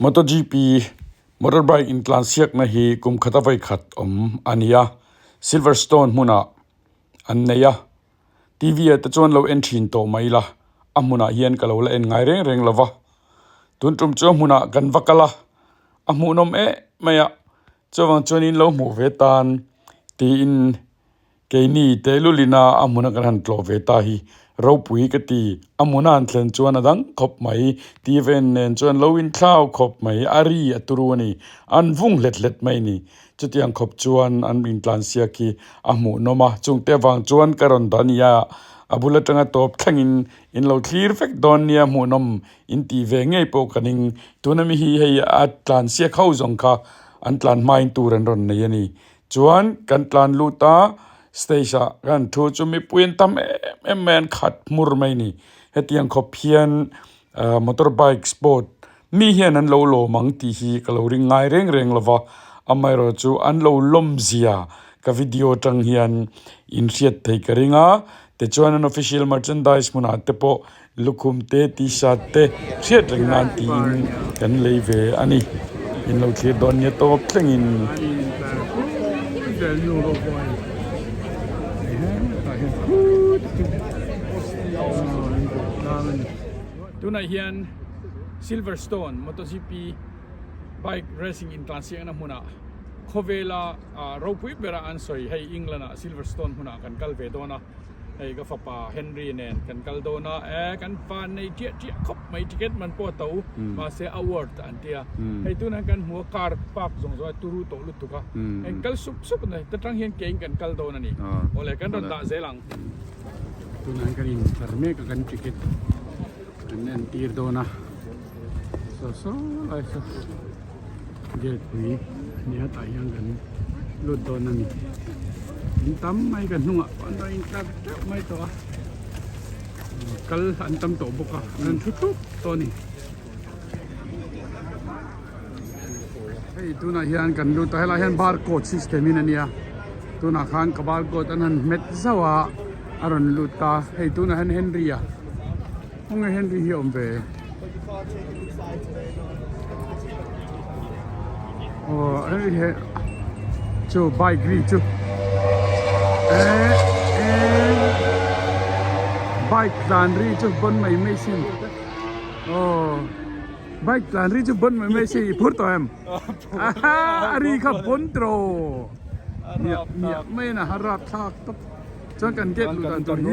MOTOGP motorbike in tlansiak na hi kum khatavai khat ania Silverstone muna anneya TV ta chon lo enthin to maila amuna hian kalo la en ngai reng lova tuntum cho muna kan vakala amunom maya chawang chonin lo mu vetan ti in keini telulina amuna kan han tlo veta hi ropui ka ti amuna an thlen chuan adang khawp mai ti ven nen chuan loin thlau khawp mai ari aturuni an vung let mai ni chutiang khawp chuan an in tlan sia ki amu noma chungte wang chuan karon dania abula tanga top thangin in lo clear fek don nia mu nom in ti ve ngei po kaning tunami hi hei at tlan sia khau zong kha an tlan main turan ron nei ani chuan kan tlan luta station kan thu chumi puin tam men khat mur mai ni hetiang khopian motorbike sport mi hian an lo mang ti hi kaloring ngai reng lova amai ro chu an lo lom zia ka video tang hian in riat thei karinga te chuan an official merchandise muna te po lukhum te t-shirt te riat reng nan tin kan leive ani in lo thlir don ya top thlengin tunai hian Silverstone MotoGP bike racing in tlansiak na huna khovela ropui bera ansoi hei England Silverstone huna kan kalve dona hei ka fapa Henry nen kan kaldona kan fan nei tia khop mai ticket man po tau ma se award antia hei tunan kan huwa car park zong zo turu to lutuka en kal sup nei tatang hian keng kan kaldona ni ole kan ron da zelang tunan kan in tarme ka kan ticket and tir dona so ai so get ni nia ta yang kan lut dona ni tam mai kan hunga anda in tar mai to kal antam to boka kan thutu to ni hey tuna hian kan lut hela hian barcode system in ania tuna khan ka barcode anan met zawa aron luta hey tuna han Henry Ông ấy Henry hiểu về Henry hệ chú bike ghi chú bike plan ri chú bôn mày mê xin bike plan ri chú bôn mày mê xin phút tao em ri khắp bôn trồ miệng mê nà harap thác cho cần kết lụt tàn tồn hi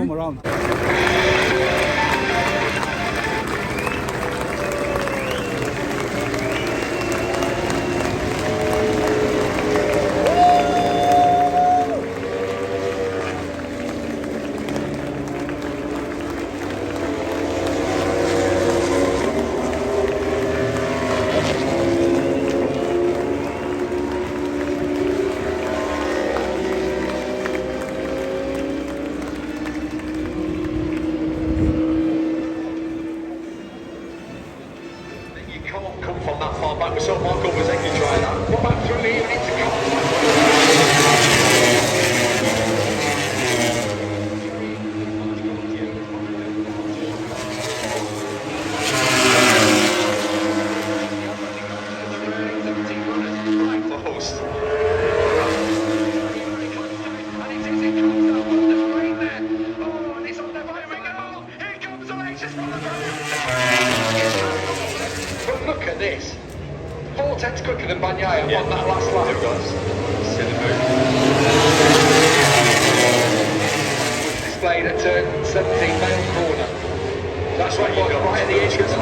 come from that far back. We saw Marco was able to try that. What back through the evening to come? Look at this. 4 tenths quicker than Bagnaia on that last lap. Displayed at turn 17 male corner. That's right, you got right at the entrance.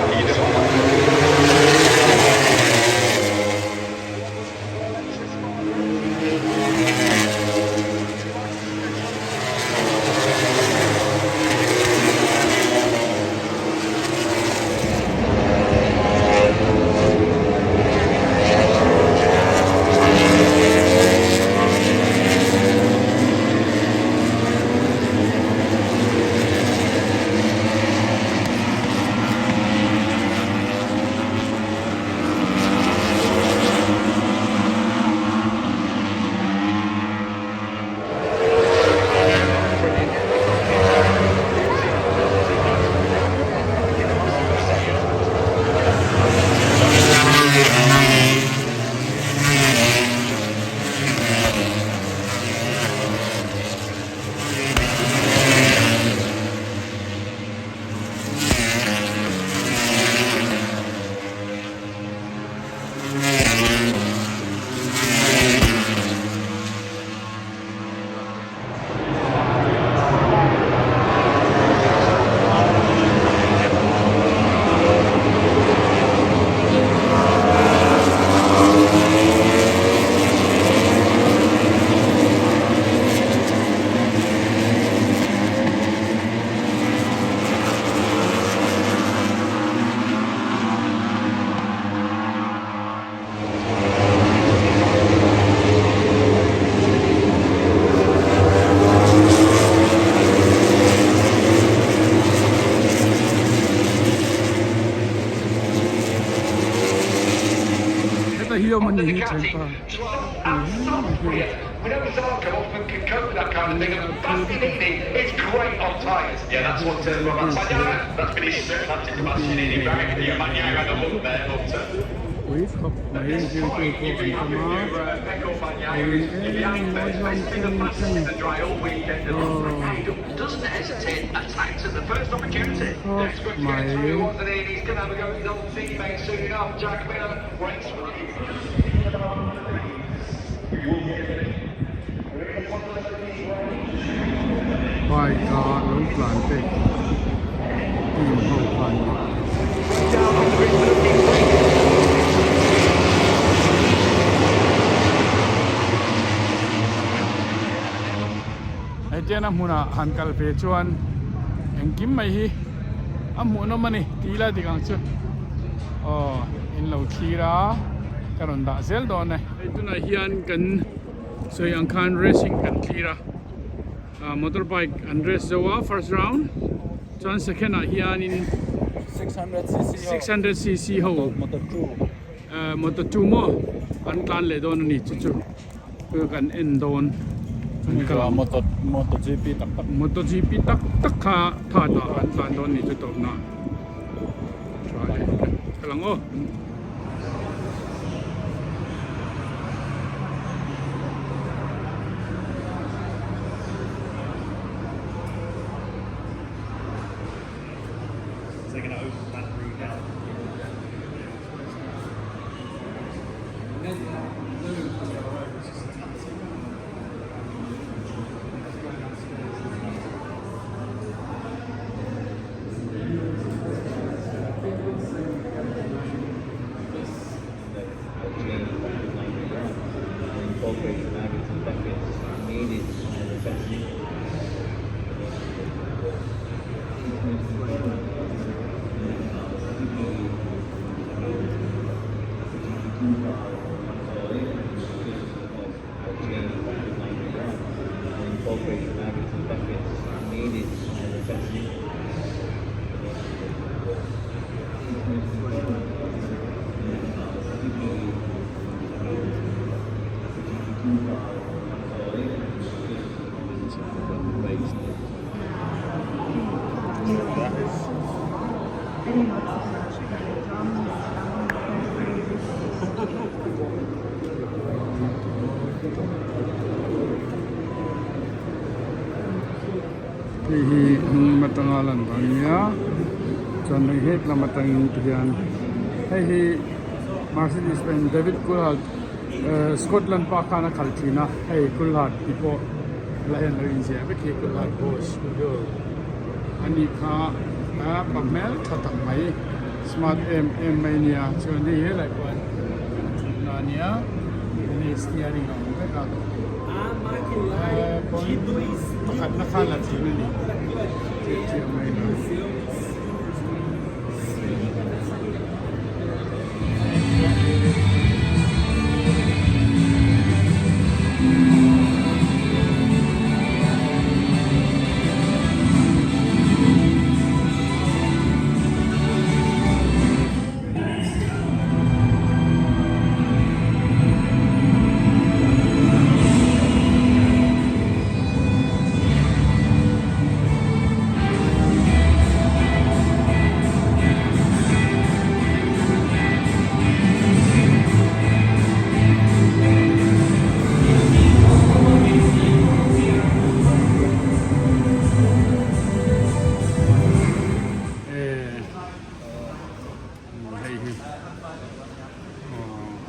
ta hiyo man ni chen Ducati, pa tlawh and soft rear. We know Zarco often can cope with that kind of thing, and Bastianini is great on tyres. Yeah, that's what that's been his certainty to Bastianini. Right? Yeah, man, yeah, I had a look there, but wait khop mai ji tu ko an ma doesn't hesitate, attacks at the first opportunity. khop mai He's going to have a go with his old teammate soon enough. Jack Miller waits for him. by god long plan te team ho plan Down on the grid, looking great. ai tiana huna hankal pe chuan engkim mai hi amu no mani tila digang chu in lo thira karon da zel do ne ai tuna hian kan soi angkhan racing kan thira motorbike Andres Zawa first round chuan second hian in 600cc ho Moto2 mo an tlan le don ni chu chu kan en don MOTOGP tak tak MOTOGP tak tak kha tha da an tlan don ni chu to na try kalang o they're going to open that route down. hi matangalan bangya chan nei het la matang tian hi Mercedes Benz David Coulthard Scotland pa kana khalchina hey Coulthard ipo la hen rin se be ki Coulthard boss do ani kha pamel thatak mai smart m mania choni he lai kwan nania ni steering on ka ka Pakat na kalat sino ni may na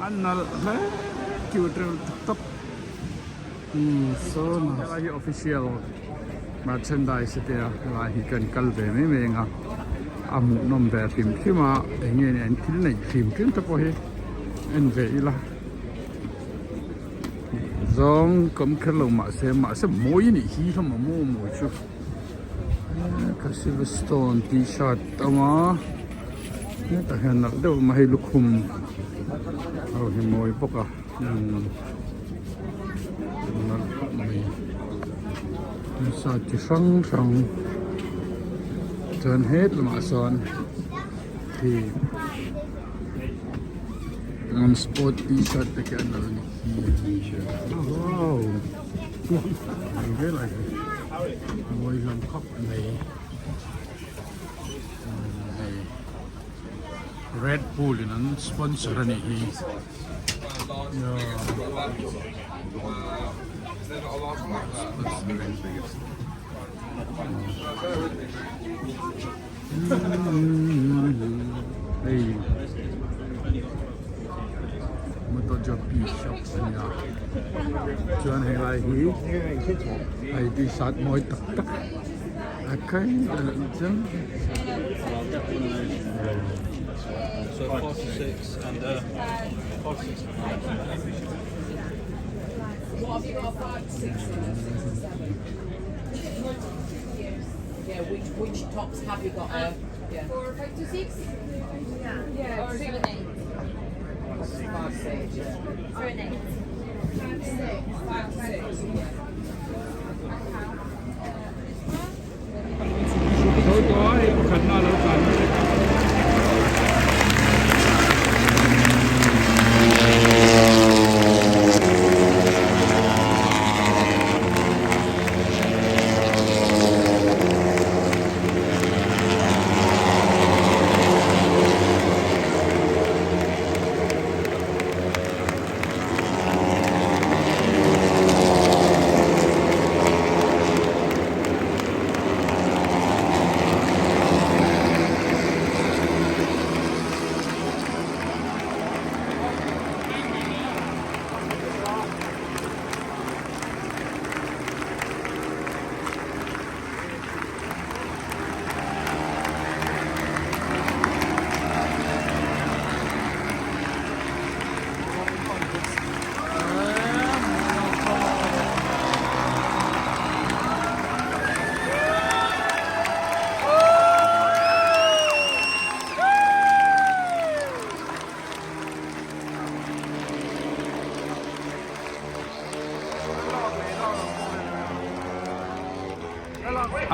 annal cute top so na hi official merchandise te la hi kan kal ve me me nga amu nom ve tim thima nge ne an thil nei tim tim ta po he en ve ila zong kom khalo ma se moi ni hi thom mo mo chu ka Silverstone t-shirt tama ta han nak do ma hi lukhum au hi moi poka sa chi sang sang chân hết là mà son thì on sport t-shirt te kan lo ni wow I feel like ngồi làm khóc này Red Bull in an sponsor ni hey MOTOGP shop niya chuan hay lai hi ai đi sát moi tak tak akai chân So 46 and 46. What have you got? 5, 6, 7. Yeah, which tops have you got? Yeah. 4, 5 to 6? Yeah. Or 7, 8. 5, 6. Yeah. 7, 8. 5, 6. 5 to 6. Yeah. thôi có khẩn nào đâu khẩn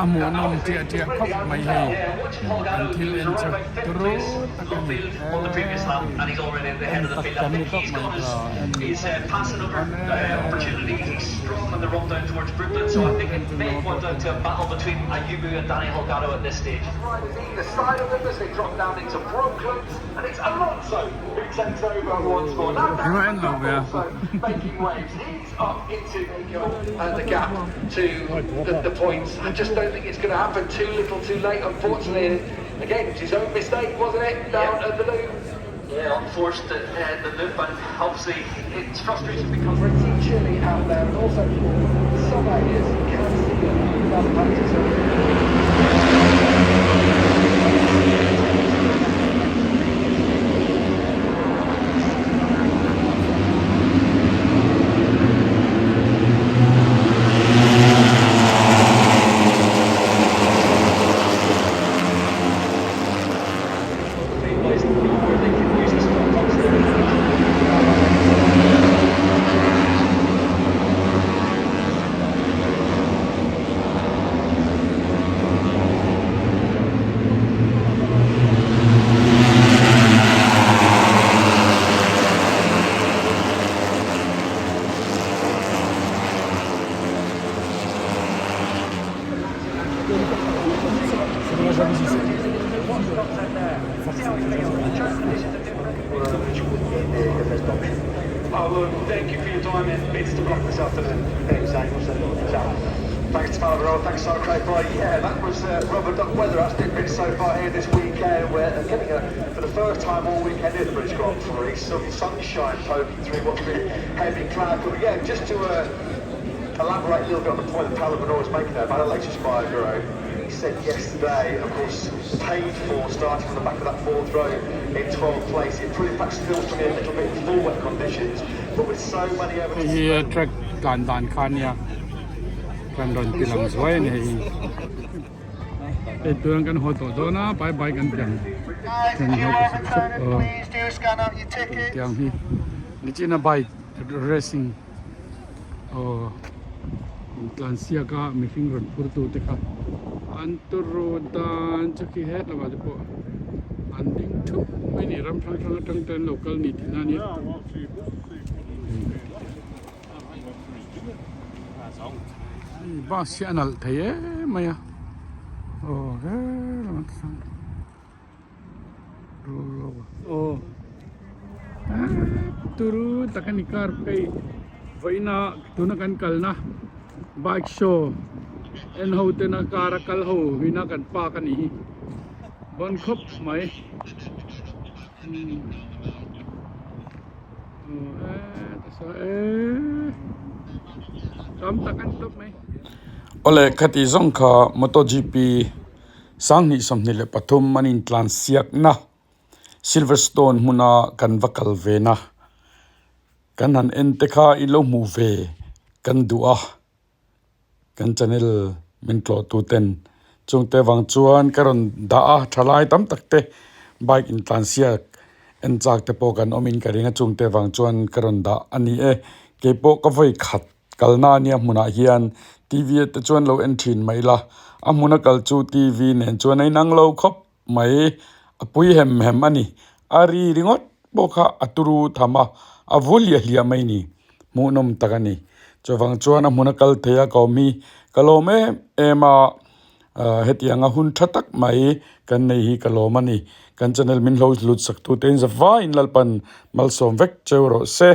amo nom tia khóc mai hay until enter through On the previous lap, and he's already at the head of the field. I think he's passing over opportunities. He's strong on the run down towards Brooklyn, so I think it may come down to a battle between Ayubu and Danny Holgado at this stage. Riders either side of them as they drop down into Brooklyn, and it's Alonso who takes over once more. Now Alonso making waves. He's up into the gap to the points. I just don't think it's going to happen too little too late, unfortunately. Again, it's his own mistake, wasn't it? Down at the loop. Yeah, unforced the loop, and obviously it's frustration because pretty chilly out there, and also some areas you can see it without practice. Thank you for your time in Beats to Block this afternoon. Thanks to Father, thanks to Craig Boy. Yeah, that was rubber duck weather actually been so far here this weekend. We're getting for the first time all weekend in the British Grand Prix, some sunshine poking through what's been heavy cloud. But yeah, just to elaborate a little bit on the point that Palomino was making there about a latest Bureau. He said yesterday, of course, paid for starting on the back of that fourth row in 12th place. It pretty much still struggling a little bit in full wet conditions, but with so many evidence. He track dan kanya kan don tilang sway ni ito ang kan hoto do na bye bye kan piang kan hoto Please do scan out your tickets. piang hi ni china bike racing Lansia ka making road purtu te ka anturo dan chaki het la ba po an ding thu mai ni ram thang thang tang ten local ni thina ni ba sianal thaye maya oh he lam sang oh turu takanikar kai vaina tuna kan kalna bike show en ho tena kara kal ho hina kan pa kan hi bon khop mai kam takan top mai ole khati zong kha MOTOGP sang ni som ni le pathum manin tlan siak na Silverstone muna kan vakal ve na kan han ente kha ilo mu ve kan dua kan channel min tlo tu ten chung te wang chuan karon da a thalai tam takte bike in tlan siak en chak te po kan omin karinga chung te wang chuan karon da ani e ke po ka voi khat kalna nia muna hian TV te chuan lo en thin mai la amuna kal chu TV nen chuan ai nang lo khop mai apui hem hem ani ari ringot bokha aturu thama avulia hlia mai ni munom takani chawang chuan amuna kal theya komi kalome ema hetianga hun thatak mai kan nei hi kalomani kan channel min lo lut saktu ten za va in lalpan malsom vek chewro se